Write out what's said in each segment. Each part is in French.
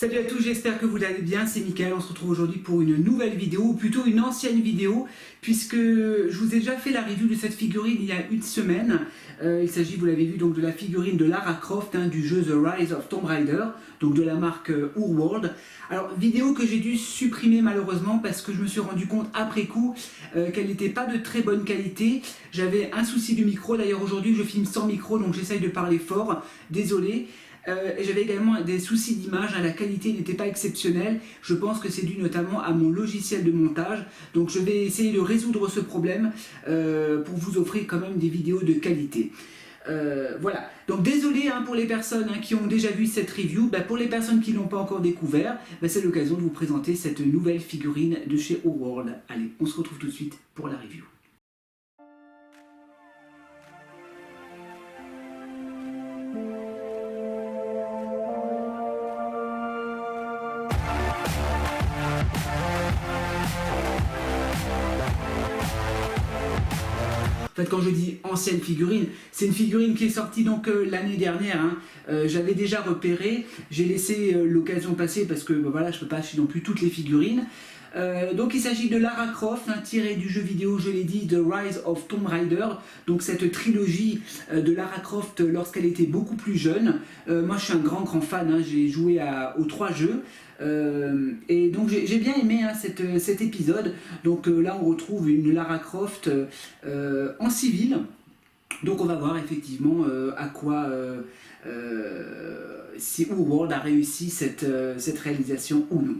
Salut à tous, j'espère que vous allez bien, c'est Mickaël, on se retrouve aujourd'hui pour une nouvelle vidéo, ou plutôt une ancienne vidéo, puisque je vous ai déjà fait la review de cette figurine il y a une semaine. Il s'agit, vous l'avez vu, donc de la figurine de Lara Croft, du jeu The Rise of Tomb Raider, donc de la marque Urworld. Alors, vidéo que j'ai dû supprimer malheureusement parce que je me suis rendu compte après coup qu'elle n'était pas de très bonne qualité. J'avais un souci du micro, d'ailleurs aujourd'hui je filme sans micro, donc j'essaye de parler fort, désolé. Et j'avais également des soucis d'image, la qualité n'était pas exceptionnelle. Je pense que c'est dû notamment à mon logiciel de montage. Donc je vais essayer de résoudre ce problème pour vous offrir quand même des vidéos de qualité. Voilà, donc désolé pour les personnes qui ont déjà vu cette review. Pour les personnes qui ne l'ont pas encore découvert, c'est l'occasion de vous présenter cette nouvelle figurine de chez Urworld. Allez, on se retrouve tout de suite pour la review. En fait, quand je dis ancienne figurine, c'est une figurine qui est sortie donc l'année dernière. J'avais déjà repéré, j'ai laissé l'occasion passer parce que voilà, je ne peux pas acheter non plus toutes les figurines. Donc il s'agit de Lara Croft, tiré du jeu vidéo, je l'ai dit, The Rise of Tomb Raider, donc cette trilogie de Lara Croft lorsqu'elle était beaucoup plus jeune. Moi je suis un grand fan, j'ai joué aux 3 jeux. Et donc j'ai bien aimé cet épisode. Donc là on retrouve une Lara Croft en civil. Donc on va voir effectivement à quoi si Urworld a réussi cette réalisation ou non.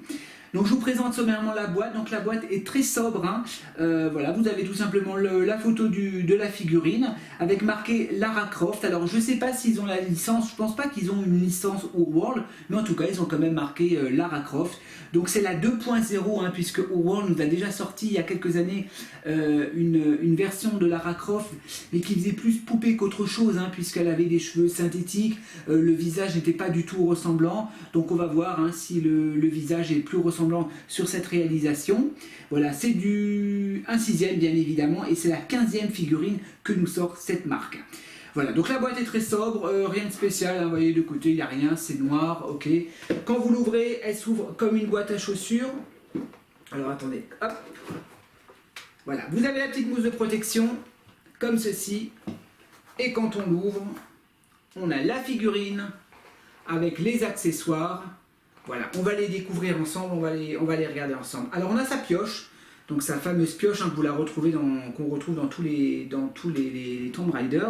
Donc je vous présente sommairement la boîte. Donc la boîte est très sobre. Voilà, vous avez tout simplement la photo de la figurine avec marqué Lara Croft. Alors je ne sais pas s'ils ont la licence, je pense pas qu'ils ont une licence Urworld, mais en tout cas ils ont quand même marqué Lara Croft. Donc c'est la 2.0 puisque Urworld nous a déjà sorti il y a quelques années une version de Lara Croft, mais qui faisait plus poupée qu'autre chose, puisqu'elle avait des cheveux synthétiques, le visage n'était pas du tout ressemblant. Donc on va voir si le visage est plus ressemblant sur cette réalisation. Voilà, c'est du 1/6 bien évidemment, et c'est la 15e figurine que nous sort cette marque. Voilà, donc la boîte est très sobre, rien de spécial, vous voyez de côté il n'y a rien, c'est noir, ok. Quand vous l'ouvrez, elle s'ouvre comme une boîte à chaussures. Alors attendez, hop. Voilà, vous avez la petite mousse de protection, comme ceci, et quand on l'ouvre, on a la figurine avec les accessoires. Voilà, on va les découvrir ensemble, on va les regarder ensemble. Alors on a sa pioche, donc sa fameuse pioche que vous la retrouvez qu'on retrouve dans tous les Tomb Raider.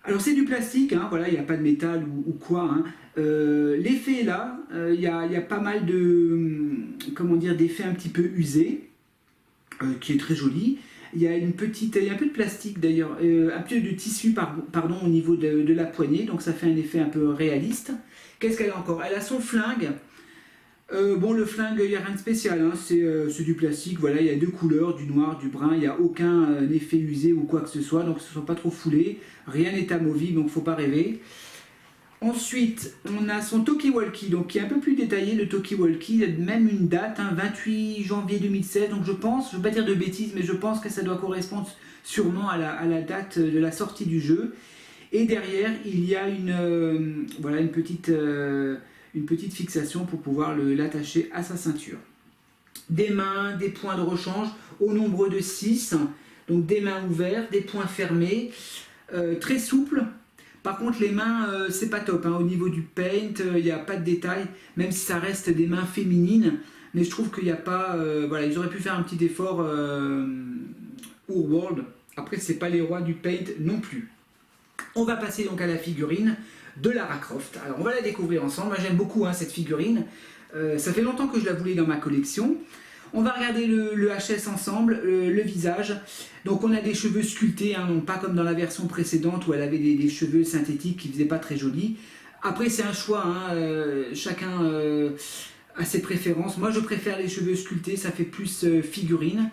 Alors c'est du plastique, voilà, il n'y a pas de métal ou quoi. L'effet est là, il y a pas mal d'effets un petit peu usés, qui est très joli. Il y a un peu de plastique d'ailleurs, un peu de tissu pardon, au niveau de la poignée, donc ça fait un effet un peu réaliste. Qu'est-ce qu'elle a encore? Elle a son flingue. Bon, le flingue, il n'y a rien de spécial, c'est du plastique, voilà, il y a 2 couleurs, du noir, du brun, il n'y a aucun effet usé ou quoi que ce soit, donc ce ne soit pas trop foulé, rien n'est amovible, donc il ne faut pas rêver. Ensuite, on a son talkie-walkie, donc qui est un peu plus détaillé, le talkie-walkie, il y a même une date, 28 janvier 2016, donc je pense, je ne veux pas dire de bêtises, mais je pense que ça doit correspondre sûrement à la date de la sortie du jeu. Et derrière, il y a une petite fixation pour pouvoir l'attacher à sa ceinture. Des mains, des points de rechange au nombre de 6, donc des mains ouvertes, des poings fermés, très souples. Par contre les mains, c'est pas top, au niveau du paint, il n'y a pas de détails, même si ça reste des mains féminines, mais je trouve qu'il n'y a pas, voilà, ils auraient pu faire un petit effort Urworld. Après c'est pas les rois du paint non plus. On va passer donc à la figurine de Lara Croft. Alors on va la découvrir ensemble. Moi j'aime beaucoup cette figurine. Ça fait longtemps que je la voulais dans ma collection. On va regarder le HS ensemble, le visage. Donc on a des cheveux sculptés, non pas comme dans la version précédente où elle avait des cheveux synthétiques qui ne faisaient pas très jolis. Après c'est un choix, chacun a ses préférences. Moi je préfère les cheveux sculptés, ça fait plus figurine.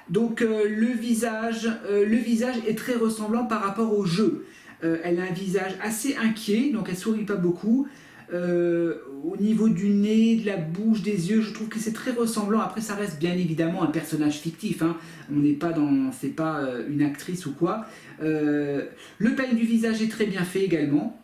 Donc le visage est très ressemblant par rapport au jeu. Elle a un visage assez inquiet, donc elle sourit pas beaucoup. Au niveau du nez, de la bouche, des yeux, je trouve que c'est très ressemblant. Après, ça reste bien évidemment un personnage fictif. On n'est pas c'est pas une actrice ou quoi. Le peigne du visage est très bien fait également.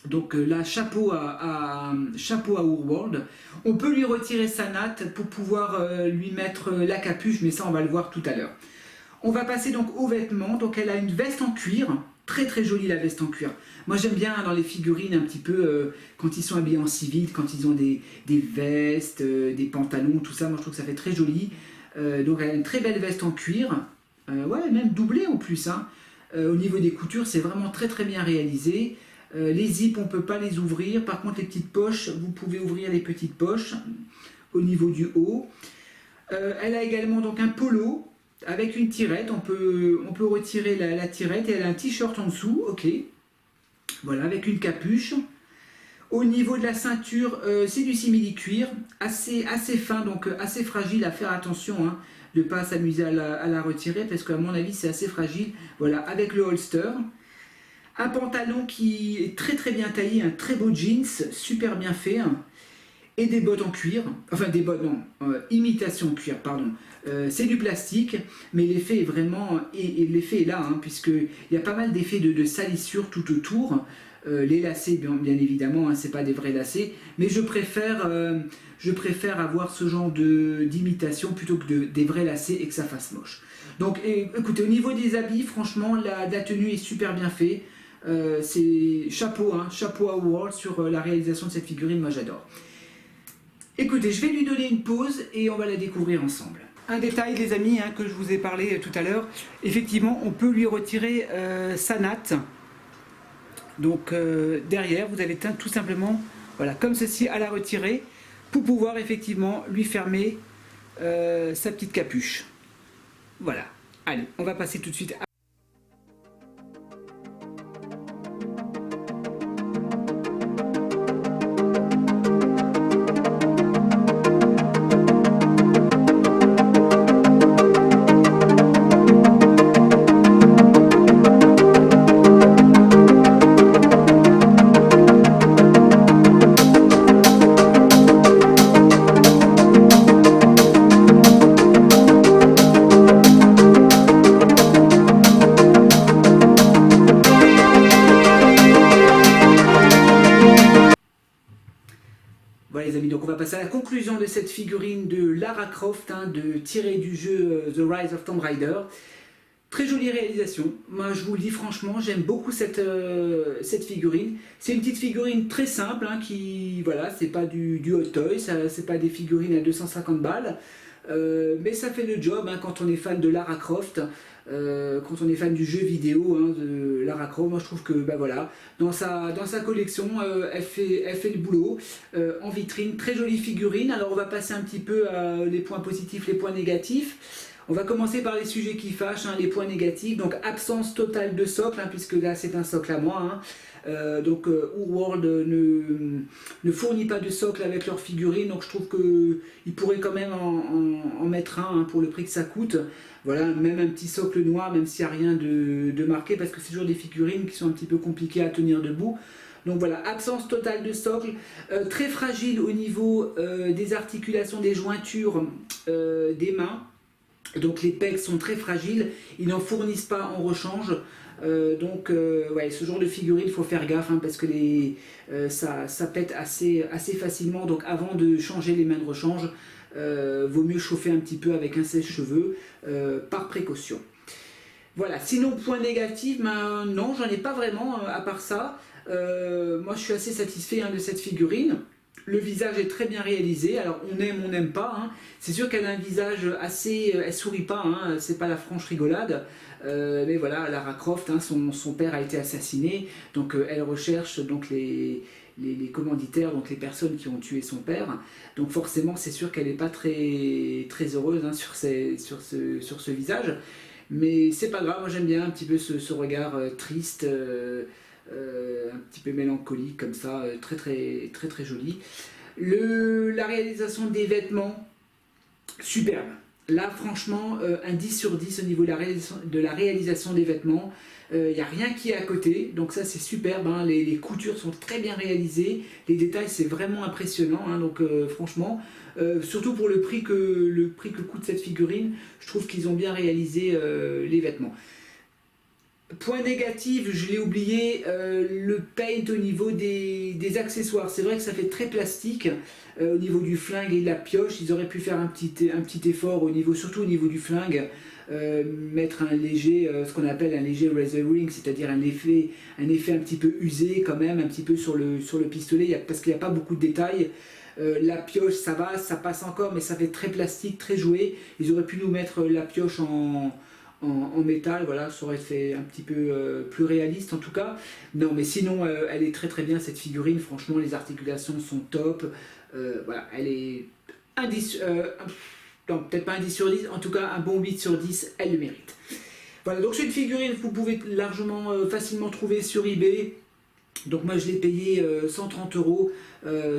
Donc là, chapeau à Urworld. On peut lui retirer sa natte pour pouvoir lui mettre la capuche, mais ça on va le voir tout à l'heure. On va passer donc aux vêtements. Donc elle a une veste en cuir, très très jolie la veste en cuir. Moi j'aime bien dans les figurines un petit peu quand ils sont habillés en civil, quand ils ont des vestes, des pantalons, tout ça. Moi je trouve que ça fait très joli. Donc elle a une très belle veste en cuir, ouais, même doublée en plus, hein. Au niveau des coutures, c'est vraiment très très bien réalisé. Les zips, on ne peut pas les ouvrir. Par contre, les petites poches, vous pouvez ouvrir les petites poches au niveau du haut. Elle a également donc un polo avec une tirette. On peut retirer la tirette et elle a un t-shirt en dessous. Ok. Voilà, avec une capuche. Au niveau de la ceinture, c'est du simili-cuir, assez fin, donc assez fragile, à faire attention, hein, de ne pas s'amuser à la retirer, parce qu'à mon avis, c'est assez fragile. Voilà, avec le holster. Un pantalon qui est très très bien taillé, un très beau jeans, super bien fait, hein, et des bottes en cuir, enfin des bottes, non, imitation cuir, pardon. C'est du plastique, mais l'effet est vraiment, et l'effet est là, hein, puisqu'il y a pas mal d'effets de salissure tout autour. Les lacets, bien évidemment, hein, c'est pas des vrais lacets, mais je préfère avoir ce genre d'imitation plutôt que des vrais lacets et que ça fasse moche. Donc écoutez, au niveau des habits, franchement, la tenue est super bien faite. C'est chapeau, hein, chapeau à World sur la réalisation de cette figurine, moi j'adore. Écoutez, je vais lui donner une pause et on va la découvrir ensemble. Un détail les amis, hein, que je vous ai parlé tout à l'heure, effectivement on peut lui retirer sa natte. Donc derrière vous avez tout simplement, voilà, comme ceci à la retirer pour pouvoir effectivement lui fermer sa petite capuche. Voilà, allez, on va passer tout de suite à... Voilà les amis, donc on va passer à la conclusion de cette figurine de Lara Croft, hein, tirée du jeu The Rise of Tomb Raider. Très jolie réalisation, moi je vous le dis franchement, j'aime beaucoup cette figurine. C'est une petite figurine très simple, hein, qui, voilà, c'est pas du hot toy, c'est pas des figurines à 250 balles. Mais ça fait le job, hein, quand on est fan de Lara Croft, quand on est fan du jeu vidéo, hein, de Lara Croft. Moi je trouve que bah, voilà, dans sa collection, elle fait le boulot. En vitrine, très jolie figurine. Alors on va passer un petit peu à les points positifs, les points négatifs. On va commencer par les sujets qui fâchent, hein, les points négatifs. Donc absence totale de socle, hein, puisque là c'est un socle à moi, hein. Donc Urworld ne fournit pas de socle avec leurs figurines, donc je trouve qu'ils pourraient quand même en mettre un, hein, pour le prix que ça coûte. Voilà, même un petit socle noir, même s'il n'y a rien de marqué, parce que c'est toujours des figurines qui sont un petit peu compliquées à tenir debout. Donc voilà, absence totale de socle, très fragile au niveau des articulations, des jointures des mains. Donc les pegs sont très fragiles, ils n'en fournissent pas en rechange. Ouais, ce genre de figurine, il faut faire gaffe, hein, parce que ça pète assez facilement. Donc avant de changer les mains de rechange, vaut mieux chauffer un petit peu avec un sèche-cheveux par précaution. Voilà, sinon point négatif, ben, non, j'en ai pas vraiment à part ça. Moi je suis assez satisfait, hein, de cette figurine. Le visage est très bien réalisé, alors on aime, on n'aime pas, hein. C'est sûr qu'elle a un visage assez... elle sourit pas, hein, c'est pas la franche rigolade, mais voilà, Lara Croft, hein, son père a été assassiné, donc elle recherche donc les commanditaires, donc les personnes qui ont tué son père, donc forcément c'est sûr qu'elle n'est pas très heureuse, hein, sur ce visage, mais c'est pas grave, moi j'aime bien un petit peu ce regard triste, un petit peu mélancolique comme ça, très joli. La réalisation des vêtements, superbe. Là franchement, un 10 sur 10 au niveau de la réalisation des vêtements. Il n'y a rien qui est à côté, donc ça c'est superbe, hein. Les coutures sont très bien réalisées, les détails c'est vraiment impressionnant, hein. Donc franchement, surtout pour le prix que coûte cette figurine, je trouve qu'ils ont bien réalisé les vêtements. Point négatif, je l'ai oublié, le paint au niveau des accessoires. C'est vrai que ça fait très plastique au niveau du flingue et de la pioche. Ils auraient pu faire un petit effort au niveau, surtout au niveau du flingue, mettre un léger, ce qu'on appelle un léger razoring, c'est-à-dire un effet un petit peu usé quand même, un petit peu sur le pistolet, parce qu'il n'y a pas beaucoup de détails. La pioche, ça va, ça passe encore, mais ça fait très plastique, très joué. Ils auraient pu nous mettre la pioche en métal, voilà, ça aurait fait un petit peu plus réaliste en tout cas. Non, mais sinon, elle est très très bien cette figurine. Franchement, les articulations sont top. Voilà, elle est un 10, non, peut-être pas un 10 sur 10, en tout cas un bon 8 sur 10, elle le mérite. Voilà, donc c'est une figurine que vous pouvez largement, facilement trouver sur eBay. Donc moi je l'ai payé 130 euros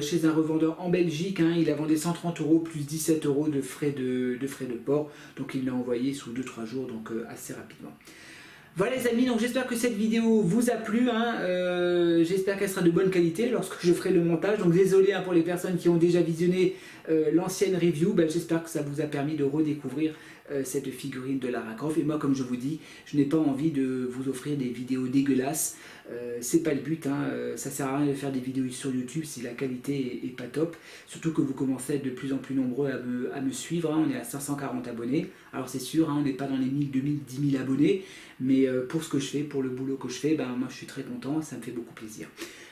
chez un revendeur en Belgique, hein. Il a vendu 130 euros plus 17 euros de frais de port, donc il l'a envoyé sous 2-3 jours, donc assez rapidement. Voilà les amis, donc j'espère que cette vidéo vous a plu, hein. J'espère qu'elle sera de bonne qualité lorsque je ferai le montage, donc désolé, hein, pour les personnes qui ont déjà visionné l'ancienne review, ben, j'espère que ça vous a permis de redécouvrir cette figurine de Lara Croft. Et moi, comme je vous dis, je n'ai pas envie de vous offrir des vidéos dégueulasses, c'est pas le but, hein. Ça sert à rien de faire des vidéos sur YouTube si la qualité est pas top, surtout que vous commencez à être de plus en plus nombreux à me suivre, hein. On est à 540 abonnés, alors c'est sûr, hein, on n'est pas dans les 1000, 2000, 10 000 abonnés, mais pour ce que je fais, pour le boulot que je fais, ben, moi je suis très content, ça me fait beaucoup plaisir.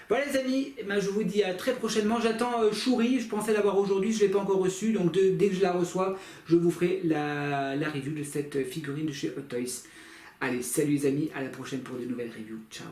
Voilà les amis, ben, je vous dis à très prochainement. J'attends Shuri, je pensais l'avoir aujourd'hui, je ne l'ai pas encore reçue, donc dès que je la reçois, je vous ferai la review de cette figurine de chez Hot Toys. Allez, salut les amis, à la prochaine pour de nouvelles reviews, ciao.